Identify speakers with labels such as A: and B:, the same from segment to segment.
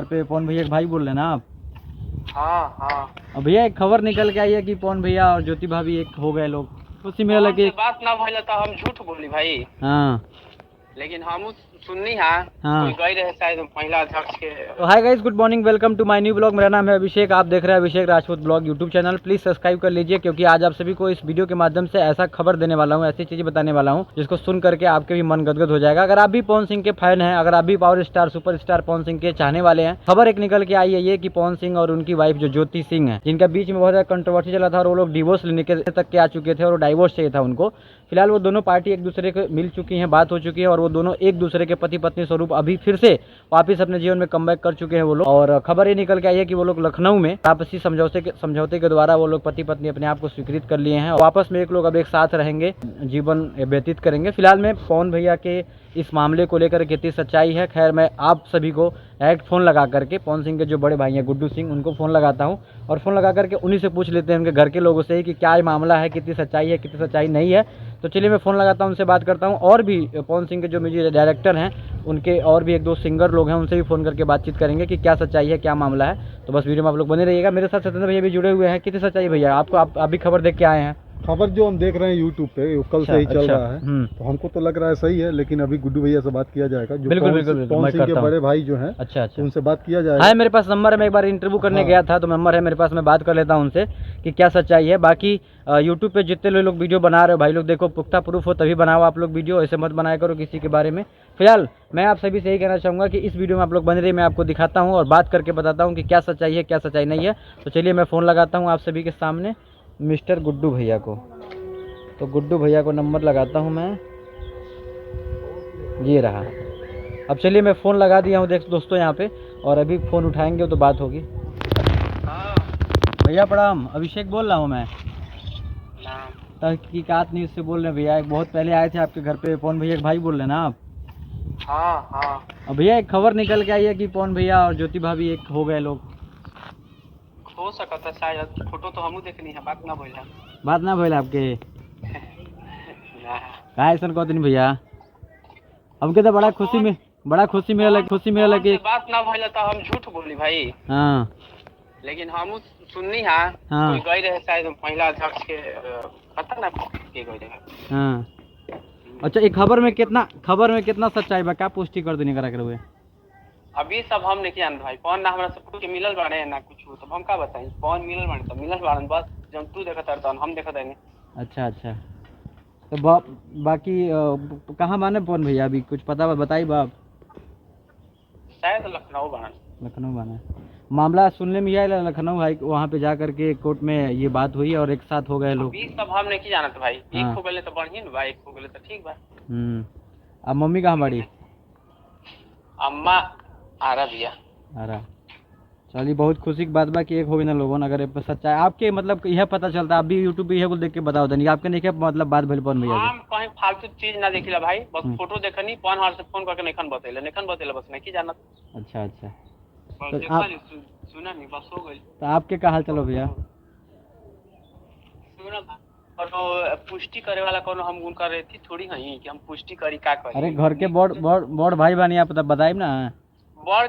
A: पे पवन भैया के भाई बोल रहे हैं ना आप?
B: हाँ हाँ।
A: और भैया एक खबर निकल के आई है कि पवन भैया और ज्योति भाभी एक हो गए लोग, खुशी में लगे।
B: बात ना भइल तो हम झूठ बोली भाई।
A: हाँ
B: लेकिन हम सुननी है।
A: हाँ।
B: कोई गई रहे शायद महिला अध्यक्ष के।
A: तो hi guys, good morning, welcome to my new blog. मेरा नाम है अभिषेक, आप देख रहे हैं Abhishek Rajput blog YouTube channel. Please subscribe कर लीजिए, क्योंकि आज आप सभी को इस वीडियो के माध्यम से ऐसा खबर देने वाला हूं, ऐसी चीजें बताने वाला हूं जिसको सुन करके आपके भी मन गदगद हो जाएगा। अगर आप भी पवन सिंह के फैन हैं, अगर आप भी power star super star Pawan Singh के चाहने वाले हैं, खबर एक निकल के आई है ये कि पवन सिंह और उनकी वाइफ जो ज्योति सिंह है, जिनका बीच में बहुत ज्यादा कंट्रोवर्सी चला था और वो लोग डिवोर्स लेने के तक के आ चुके थे और डाइवोर्स चाहिए था उनको। फिलहाल वो दोनों पार्टी एक दूसरे को मिल चुकी हैं, बात हो चुकी है और वो दोनों एक दूसरे के पति पत्नी स्वरूप अभी फिर से वापिस अपने जीवन में कमबैक कर चुके हैं वो लोग। और खबर ये निकल के आई है कि वो लोग लखनऊ में आपसी समझौते के द्वारा वो लोग पति पत्नी अपने आप को स्वीकृत कर लिए हैं और वापस में एक लोग अब एक साथ रहेंगे, जीवन व्यतीत करेंगे। फिलहाल में पवन भैया के इस मामले को लेकर कितनी सच्चाई है, खैर मैं आप सभी को डायरेक्ट फ़ोन लगा करके पवन सिंह के जो बड़े भाई हैं गुड्डू सिंह, उनको फ़ोन लगाता हूं और फ़ोन लगा करके उन्हीं से पूछ लेते हैं, उनके घर के लोगों से ही, कि क्या ये मामला है, कितनी सच्चाई है, कितनी सच्चाई नहीं है। तो चलिए मैं फ़ोन लगाता हूं, उनसे बात करता हूं। और भी पवन सिंह के जो म्यूजिक डायरेक्टर हैं, उनके और भी एक दो सिंगर लोग हैं, उनसे भी फ़ोन करके बातचीत करेंगे कि क्या सच्चाई है, क्या मामला है। तो बस वीडियो में आप लोग बने रहिएगा। मेरे साथ सत्येंद्र भैया भी जुड़े हुए हैं। कितनी सच्चाई भैया, आपको आप भी खबर देख के आए हैं?
C: खबर जो हम देख रहे हैं यूट्यूब पे वो कल से ही चल रहा है, तो हमको तो लग रहा है सही है, लेकिन अभी गुड्डू भैया से बात किया जाएगा जो पवन सिंह के बड़े भाई जो हैं।
A: अच्छा,
C: उनसे बात किया जाएगा।
A: हाँ, मेरे पास नंबर है, मैं एक बार इंटरव्यू करने गया था तो नंबर है मेरे पास, मैं बात कर लेता हूँ उनसे कि क्या सच्चाई है। बाकी यूट्यूब पे जितने लोग वीडियो बना रहे हो भाई लोग, देखो पुख्ता प्रूफ हो तभी बनाओ आप लोग वीडियो, ऐसे मत बनाया करो किसी के बारे में। फिलहाल मैं आप सभी से यही कहना चाहूँगा कि इस वीडियो में आप लोग बने रहिए, मैं आपको दिखाता हूँ और बात करके बताता हूँ कि क्या सच्चाई है, क्या सच्चाई नहीं है। तो चलिए मैं फ़ोन लगाता हूँ आप सभी के सामने मिस्टर गुड्डू भैया को। तो गुड्डू भैया को नंबर लगाता हूँ मैं, ये रहा। अब चलिए मैं फ़ोन लगा दिया हूँ देख दोस्तों यहाँ पे, और अभी फ़ोन उठाएंगे तो बात होगी। भैया प्रणाम, अभिषेक बोल रहा हूँ मैं, तहकीकात न्यूज़ से बोल रहे हैं भैया। एक बहुत पहले आए थे आपके घर पे, पवन भैया के भाई बोल रहे हैं ना आप?
B: हाँ हाँ।
A: और भैया एक खबर निकल के आई है कि पवन भैया और ज्योति भाभी एक हो गए लोग।
B: हो सकता है शायद, फोटो तो हमू देखनी है, बात ना भइल है।
A: बात ना भइल आपके? का ऐसा कहते नहीं भैया, हमके तो बड़ा खुशी मिलल कि
B: बात ना भइल तो हम झूठ बोली भाई।
A: हाँ।
B: लेकिन हम सुननी है।
A: हाँ।
B: कोई गई रहे शायद महिला अध्यक्ष के, पता ना के गई रहे।
A: हाँ। अच्छा, एक खबर में कितना सच्चाई बा, क्या पुष्टि कर देनी करा हुए?
B: अभी सब हम नहीं जानते भाई, कौन ना हमरा सब कुछ मिलल बाड़े ना कुछ, तब हम का बताई कौन मिलल बाड़े, तो मिलल बाड़न बस, जब तू देखत रहता हम देखत रहनी। अच्छा,
A: तो बाकी कहाँ माने पवन भैया, अभी कुछ पता बताई बाप?
B: शायद लखनऊ बाना।
A: मामला सुनने में आया लखनऊ हाई, वहाँ पे जा करके कोर्ट में ये बात हुई और एक साथ हो गए लोग।
B: अभी सब हम नहीं जानत भाई।
A: हाँ।
B: एक हो गए तो बढ़िया ना भाई, एक हो गए तो ठीक बा।
A: अब मम्मी कहाँ बाड़ी?
B: अम्मा आ रहा भैया।
A: चलिए, बहुत खुशी की बात बा कि एक हो ना लोगों। अगर सच्चाई आपके मतलब यह पता चलता, आप भी यूट्यूब पे यह देख के बताओ देनी, आपके नहीं मतलब बात भइल पवन भैया?
B: हम कहीं फालतू चीज ना देखिला भाई, बस फोटो देखनी, पवन हाल से फोन करके नहीं बतेले बस नहीं जानत।
A: अच्छा।
B: तो आप सुना नहीं, बस हो गई।
A: तो आपके का हाल चलो भैया?
B: सुना और पुष्टि करे वाला कोनो हम उनका रहती थोड़ी हई कि हम पुष्टि करी का करी।
A: अरे घर के बड़ भाई बानी, आप बताइब ना।
B: बड़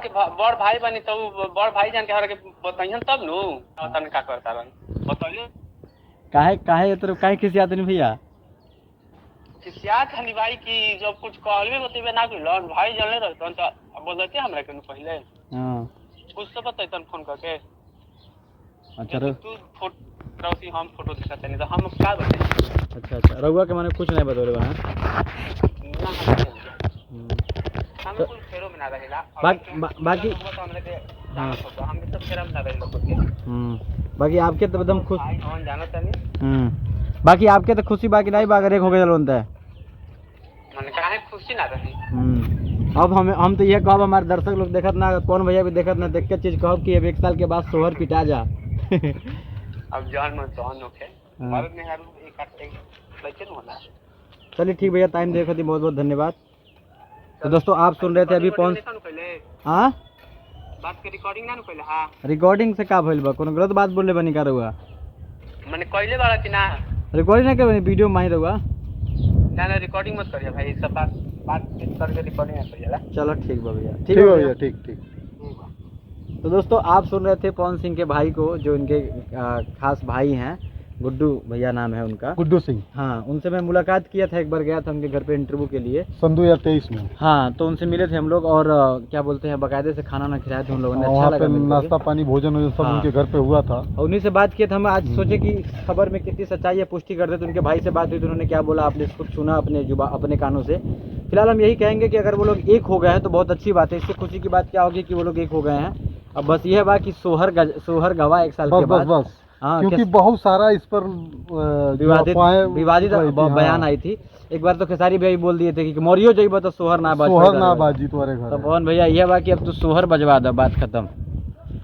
B: भाई बनी तो बड़ भाई जान के हर के बताइहन तब नु तन का करता रहन बताइए।
A: काहे खिसियात नहीं भैया?
B: खिसियात हनी भाई की जब कुछ कहलवे बतेबे ना कोई लौट भाई जलने रहतन तो बोलते हमरा के पहले। हां, कुछ तो बताइतन फोन करके। अच्छा, तू फोटो हम फोटो दिखाते नहीं तो हम का बताएं?
A: अच्छा, रउआ के माने कुछ नहीं बतौले बा?
B: हम कुछ फेरो में ना रहेला
A: बाकी
B: हां, हम सब फेरो में ना रहेला।
A: बाकी आपके तो एकदम खुश
B: हम जानत नहीं।
A: बाकी आपके तो खुशी बाकी नहीं बा, अगर एक हो गए लोन है
B: मन काहे खुशी ना रही।
A: अब हम तो ये कहब, हमारे दर्शक लोग देखत ना, कौन भैया भी देखत ना, देख के चीज कहब कि अब 1 साल के बाद सोहर पिटा जा।
B: अब जान मन सोहन होके भारत में हर एक लेकिन होला।
A: चलिए ठीक भैया, टाइम देने के बहुत बहुत धन्यवाद। तो दोस्तों आप सुन रहे थे अभी पवन। हाँ,
B: बात के रिकॉर्डिंग ना पहले। हां,
A: रिकॉर्डिंग से का भइल बा? कोनो गलत बात बोलले बनी का रहुआ?
B: माने कहले बाड़ा कि ना
A: रिकॉर्डिंग ना करे, वीडियो में ही रहुआ
B: ना रिकॉर्डिंग मत करिए भाई, सब बात करके रिकॉर्डिंग ना करिएला।
A: चलो ठीक बा भैया,
C: ठीक है भैया, ठीक।
A: तो दोस्तों आप सुन रहे थे पवन सिंह के भाई को, जो इनके खास भाई हैं, गुड्डू भैया नाम है उनका,
C: गुड्डू सिंह।
A: हाँ, उनसे मैं मुलाकात किया था, एक बार गया था उनके घर पे इंटरव्यू के लिए
C: सन 2023 में।
A: हाँ, तो उनसे मिले थे हम लोग और क्या बोलते हैं, बाकायदे से खाना ना खिलाया था उन लोगों ने, अच्छा लगा।
C: नाश्ता पानी भोजन सब उनके घर पे हुआ था
A: और उन्हीं से बात किया था। हम आज सोचे कि खबर में कितनी सच्चाई है पुष्टि कर दे, तो उनके भाई से बात हुई तो उन्होंने क्या बोला आपने खुद सुना अपने कानों से। फिलहाल हम यही कहेंगे कि अगर वो लोग एक हो गए हैं तो बहुत अच्छी बात है। इससे खुशी की बात क्या होगी कि वो लोग एक हो गए हैं। अब बस यह बात कि सोहर गवा 1 साल के बाद,
C: बस हाँ, क्योंकि बहुत सारा इस पर
A: विवादित बयान आई थी। एक बार तो खेसारी भाई बोल दिए थे कि मोरियो जइबो तो सोहर ना
C: बाजी तुम्हारे घर।
A: तो पवन भैया यह बात कि अब तो सोहर बजवा दो, बात खत्म।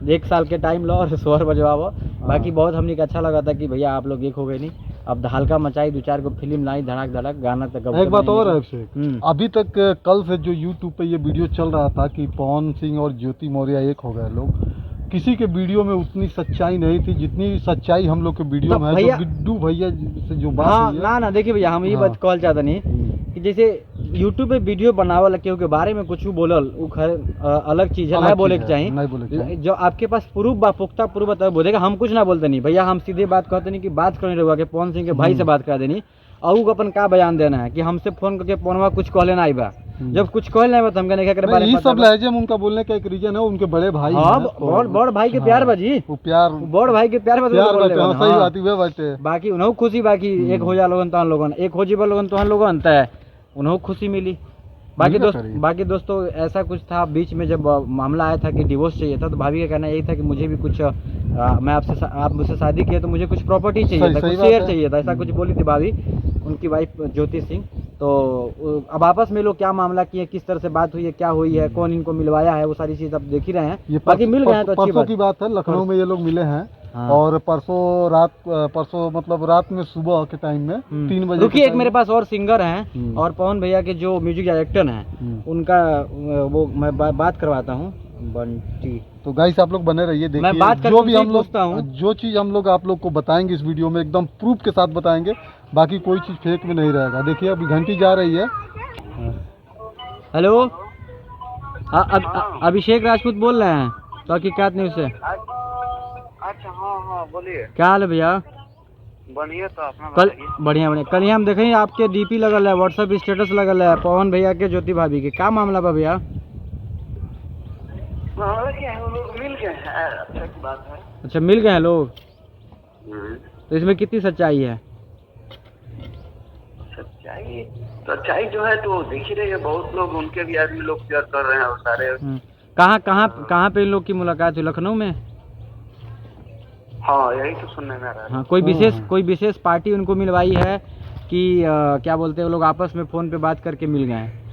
A: 1 साल के टाइम लो और सोहर बजवाओ। बाकी बहुत हमने का अच्छा लगा था कि भैया आप लोग एक हो गए। नहीं अब हल्का मचाई, 2-4 को फिल्म लाई, धड़ाक धड़क गाना तक।
C: एक बात और है अभिषेक, अभी तक कल से जो यूट्यूब पे ये वीडियो चल रहा था कि पवन सिंह और ज्योति मौर्य एक हो गए लोग, किसी के वीडियो में उतनी सच्चाई नहीं थी जितनी सच्चाई हम लोग के वीडियो में है। जो गुड्डू भैया से जो बात हुई है,
A: ना देखिए भैया, हम ये बात कहल चाहते नहीं कि जैसे यूट्यूब पे वीडियो बनावल केहू के बारे में कुछ बोलल वो अलग चीज है, ना बोले के चाहिए। जो आपके पास प्रूफ बा, पुख्ता प्रूफ बता बोलेगा, हम कुछ ना बोलते नहीं भैया। हम सीधे बात कहते नहीं कि बात करने रहुआ के पवन सिंह के भाई से बात करा देनी और वो अपन का बयान देना है कि हमसे फोन करके पवनवा कुछ कह लेना आई बा। जब कुछ कह लेना तो हम कहने के बारे में
C: सब लहजे में उनका बोलने का एक रीजन है, उनके बड़े भाई
A: बड़ भाई के प्यार बाजी, वो प्यार बड़ भाई के प्यार बाकी बाकी उन्हों खुशी, बाकी एक हो जा लोगन तो लोगन एक हो जीवा लोगन तो लोगन तय उन्हों खुशी मिली। बाकी दोस्तों ऐसा कुछ था बीच में जब मामला आया था कि डिवोर्स चाहिए था, तो भाभी का कहना यही था कि मुझे भी कुछ आप मुझसे शादी किए तो मुझे कुछ प्रॉपर्टी चाहिए था, कुछ शेयर चाहिए था, ऐसा कुछ बोली थी भाभी, उनकी वाइफ ज्योति सिंह। तो अब आपस में लोग क्या मामला किए, किस तरह से बात हुई है, क्या हुई है, कौन इनको मिलवाया है, वो सारी चीज अब देख ही रहे हैं। बाकी मिल गए हैं तो अच्छी
C: की बात है। लखनऊ में ये लोग मिले हैं और परसों मतलब रात में सुबह के टाइम में 3 बजे।
A: रुकिए, एक मेरे पास और सिंगर हैं और पवन भैया के जो म्यूजिक डायरेक्टर हैं उनका वो मैं बात करवाता हूँ, बंटी।
C: तो गाइस आप लोग बने रहिए, देखिए
A: मैं बात
C: जो भी हम लोग जो चीज हम लोग आप लोग को बताएंगे इस वीडियो में एकदम प्रूफ के साथ बताएंगे, बाकी कोई चीज फेक में नहीं रहेगा। देखिए अभी घंटी जा रही है।
A: हेलो, अभिषेक राजपूत बोल रहे हैं तो हकीकत न्यूज़ से।
B: अच्छा हाँ बोलिए।
A: क्या हाल है भैया?
B: बढ़िया। तो अपना
A: कल बढ़िया। कल ही हम देखें आपके डीपी लगल है, व्हाट्सएप स्टेटस लगल है पवन भैया के ज्योति भाभी के, क्या मामला बा भैया?
B: मिल गए हैं, अच्छा की बात है।
A: अच्छा मिल गए हैं लोग, तो इसमें कितनी सच्चाई है?
B: सच्चाई जो है तो देख ही रहे हैं, बहुत लोग उनके भी आदमी लोग शेयर कर रहे हैं और सारे।
A: कहाँ पे इन लोग की मुलाकात हुई? लखनऊ में?
B: हाँ यही तो सुनने में आ रहा है।
A: हाँ, कोई विशेष पार्टी उनको मिलवाई है कि क्या बोलते हैं वो लोग आपस में फोन पे बात करके मिल गए हैं?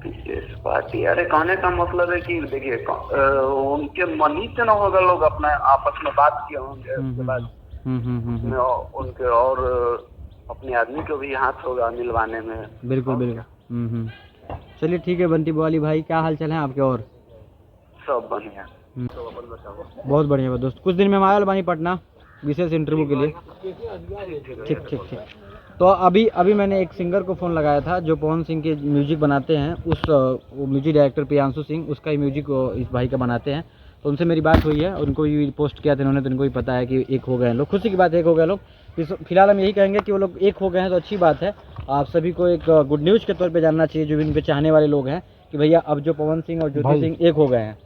B: विशेष पार्टी, अरे कहने का मतलब है कि देखिए उनके मन ही से न होगा, लोग अपना आपस में बात किए होंगे, उसके बाद उनके और अपने आदमी को भी हाथ होगा मिलवाने में।
A: बिल्कुल। चलिए ठीक है बंटी वाली भाई, क्या हाल चाल है आपके? और
B: सब बढ़िया।
A: बहुत बढ़िया दोस्त। कुछ दिन में हम आयल बानी पटना विशेष इंटरव्यू के लिए। ठीक। तो अभी मैंने एक सिंगर को फ़ोन लगाया था जो पवन सिंह के म्यूजिक बनाते हैं, वो म्यूजिक डायरेक्टर प्रियांशु सिंह, उसका ही म्यूजिक इस भाई का बनाते हैं। तो उनसे मेरी बात हुई है और उनको भी पोस्ट किया था इन्होंने, तो इनको भी पता है कि एक हो गए हैं लोग। खुशी की बात है, एक हो गए लोग। फिलहाल हम यही कहेंगे कि वो लोग एक हो गए हैं तो अच्छी बात है। आप सभी को एक गुड न्यूज़ के तौर पे जानना चाहिए, जो भी इनके चाहने वाले लोग हैं, कि भैया अब जो पवन सिंह और ज्योति सिंह एक हो गए हैं।